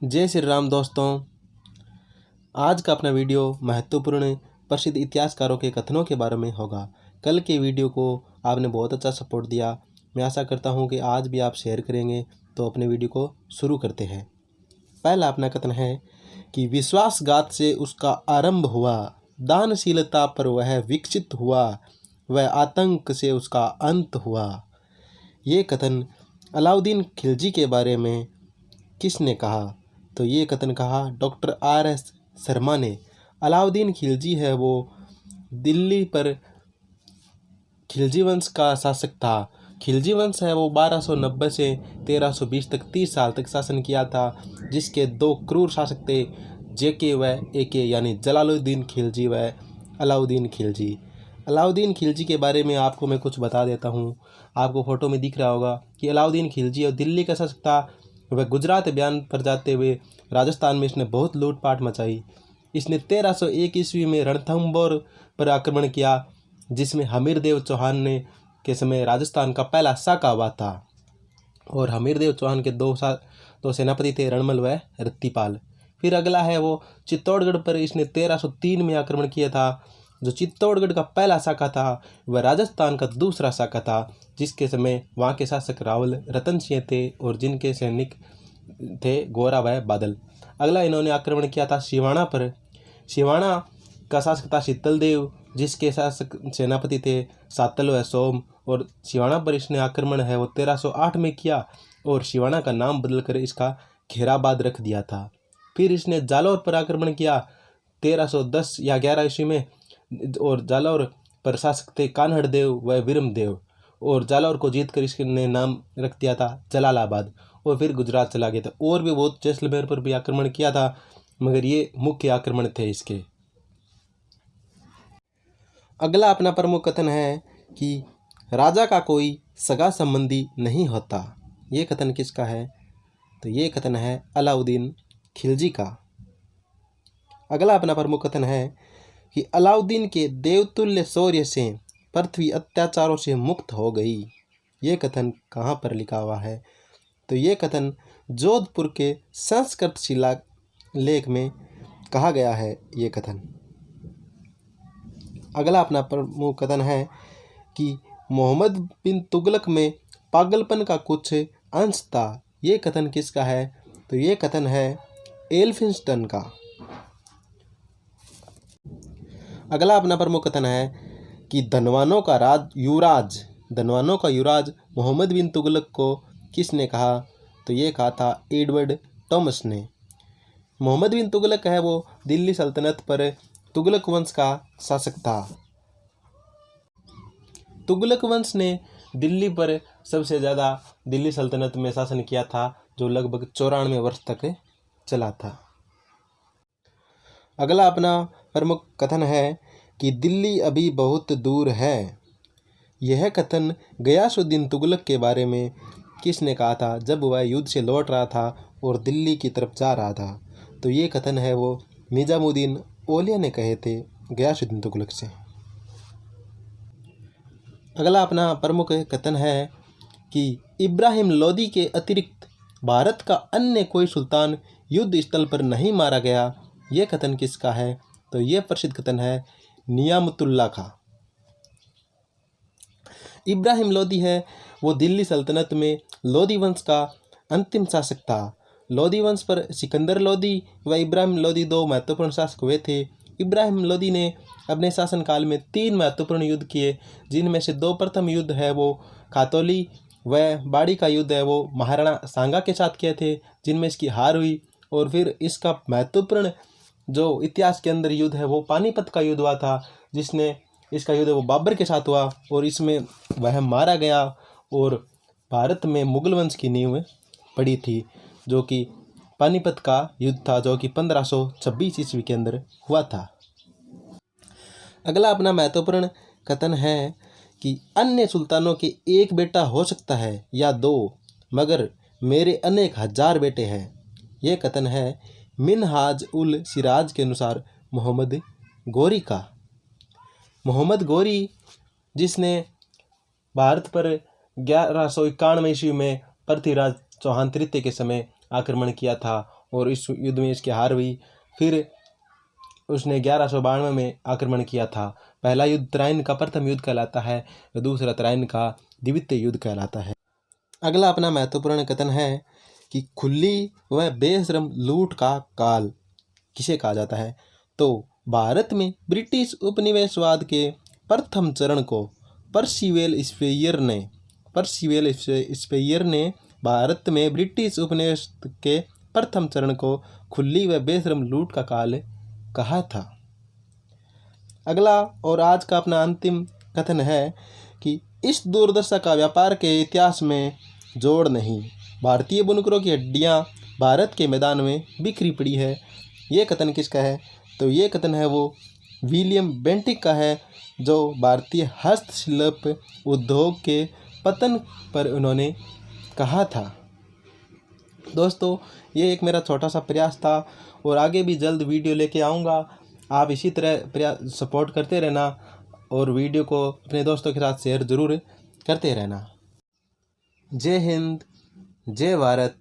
जय श्री राम दोस्तों। आज का अपना वीडियो महत्वपूर्ण प्रसिद्ध इतिहासकारों के कथनों के बारे में होगा। कल के वीडियो को आपने बहुत अच्छा सपोर्ट दिया। मैं आशा करता हूं कि आज भी आप शेयर करेंगे। तो अपने वीडियो को शुरू करते हैं। पहला अपना कथन है कि विश्वासघात से उसका आरंभ हुआ, दानशीलता पर वह विकसित हुआ, वह आतंक से उसका अंत हुआ। ये कथन अलाउद्दीन खिलजी के बारे में किसने कहा? तो ये कथन कहा डॉक्टर R.S. शर्मा ने। अलाउद्दीन खिलजी है वो दिल्ली पर खिलजी वंश का शासक था। खिलजी वंश है वो 1290 से 1320 तक 30 साल तक शासन किया था, जिसके दो क्रूर शासक थे, JK व AK, यानी जलालुद्दीन खिलजी व अलाउद्दीन खिलजी। अलाउद्दीन खिलजी के बारे में आपको मैं कुछ बता देता हूँ। आपको फोटो में दिख रहा होगा कि अलाउद्दीन खिलजी और दिल्ली का शासक था। वह गुजरात अभियान पर जाते हुए राजस्थान में इसने बहुत लूटपाट मचाई। इसने 1301 ईस्वी में रणथंभौर पर आक्रमण किया, जिसमें हमीरदेव चौहान ने के समय राजस्थान का पहला साका हुआ था। और हमीरदेव चौहान के दो सेनापति थे, रणमल व रत्तीपाल। फिर अगला है वो चित्तौड़गढ़ पर इसने 1303 में आक्रमण किया था। जो चित्तौड़गढ़ का पहला शाखा था वह राजस्थान का दूसरा शाखा था, जिसके समय वहाँ के शासक रावल रतन सिंह थे और जिनके सैनिक थे गोरा व बादल। अगला इन्होंने आक्रमण किया था सिवाना पर। सिवाना का शासक था शीतल देव, जिसके शासक सेनापति थे सातल व सोम। और सिवाना पर इसने आक्रमण है वो 1308 में किया और सिवाना का नाम बदलकर इसका खेराबाद रख दिया था। फिर इसने जालौर पर आक्रमण किया 1310 या 11 ईस्वी में, और जालौर पर शासक थे कान्हड़ देव व विरम देव। और जालौर को जीतकर इसने नाम रख दिया था जलालाबाद। और फिर गुजरात चला गया था। और भी बहुत जैसलमेर पर भी आक्रमण किया था, मगर ये मुख्य आक्रमण थे इसके। अगला अपना प्रमुख कथन है कि राजा का कोई सगा संबंधी नहीं होता। ये कथन किसका है? तो ये कथन है अलाउद्दीन खिलजी का। अगला अपना प्रमुख कथन है कि अलाउद्दीन के देवतुल्य शौर्य से पृथ्वी अत्याचारों से मुक्त हो गई। ये कथन कहाँ पर लिखा हुआ है? तो ये कथन जोधपुर के संस्कृत शिला लेख में कहा गया है। ये कथन। अगला अपना प्रमुख कथन है कि मोहम्मद बिन तुगलक में पागलपन का कुछ अंश था। ये कथन किसका है? तो ये कथन है एल्फिंस्टन का। अगला अपना प्रमुख कथन है कि धनवानों का युवराज मोहम्मद बिन तुगलक को किसने कहा? तो ये कहा था एडवर्ड थॉमस ने। मोहम्मद बिन तुगलक है वो दिल्ली सल्तनत पर तुगलक वंश का शासक था। तुगलक वंश ने दिल्ली पर सबसे ज़्यादा दिल्ली सल्तनत में शासन किया था, जो लगभग 94 वर्ष तक चला था। अगला अपना प्रमुख कथन है कि दिल्ली अभी बहुत दूर है। यह कथन गयासुद्दीन तुगलक के बारे में किसने कहा था जब वह युद्ध से लौट रहा था और दिल्ली की तरफ जा रहा था? तो ये कथन है वो निजामुद्दीन औलिया ने कहे थे गयासुद्दीन तुगलक से। अगला अपना प्रमुख कथन है कि इब्राहिम लोदी के अतिरिक्त भारत का अन्य कोई सुल्तान युद्ध स्थल पर नहीं मारा गया। ये कथन किसका है? तो ये प्रसिद्ध कथन है नियामतुल्ला का। इब्राहिम लोदी है वो दिल्ली सल्तनत में लोदी वंश का अंतिम शासक था। लोदी वंश पर सिकंदर लोदी व इब्राहिम लोदी दो महत्वपूर्ण शासक हुए थे। इब्राहिम लोदी ने अपने शासनकाल में 3 महत्वपूर्ण युद्ध किए, जिनमें से 2 प्रथम युद्ध है वो खातौली व बाड़ी का युद्ध है वो महाराणा सांगा के साथ किए थे, जिनमें इसकी हार हुई। और फिर इसका महत्वपूर्ण जो इतिहास के अंदर युद्ध है वो पानीपत का युद्ध हुआ था, जिसने इसका युद्ध वो बाबर के साथ हुआ और इसमें वह मारा गया और भारत में मुगल वंश की नींव पड़ी थी, जो कि पानीपत का युद्ध था, जो कि 1526 ईस्वी के अंदर हुआ था। अगला अपना महत्वपूर्ण कथन है कि अन्य सुल्तानों के एक बेटा हो सकता है या 2, मगर मेरे अनेक हजार बेटे हैं। यह कथन है मिनहाज उल सिराज के अनुसार मोहम्मद गौरी का। मोहम्मद गौरी, जिसने भारत पर 1191 ईस्वी में पृथ्वीराज चौहान तृतीय के समय आक्रमण किया था और इस युद्ध में इसकी हार हुई। फिर उसने 1192 में आक्रमण किया था। पहला युद्ध तराइन का प्रथम युद्ध कहलाता है, और दूसरा तराइन का द्वितीय युद्ध कहलाता है। अगला अपना महत्वपूर्ण कथन है कि खुली व बेशरम लूट का काल किसे कहा जाता है। तो भारत में ब्रिटिश उपनिवेशवाद के प्रथम चरण को पर्सिवेल स्पेयर ने भारत में ब्रिटिश उपनिवेश के प्रथम चरण को खुली व बेशरम लूट का काल कहा था। अगला और आज का अपना अंतिम कथन है कि इस दुर्दशा का व्यापार के इतिहास में जोड़ नहीं। भारतीय बुनकरों की हड्डियां भारत के मैदान में बिखरी पड़ी है। ये कथन किसका है? तो ये कथन है वो विलियम बेंटिक का है, जो भारतीय हस्तशिल्प उद्योग के पतन पर उन्होंने कहा था। दोस्तों, ये एक मेरा छोटा सा प्रयास था और आगे भी जल्द वीडियो लेके आऊँगा। आप इसी तरह सपोर्ट करते रहना और वीडियो को अपने दोस्तों के साथ शेयर ज़रूर करते रहना। जय हिंद, जय भारत।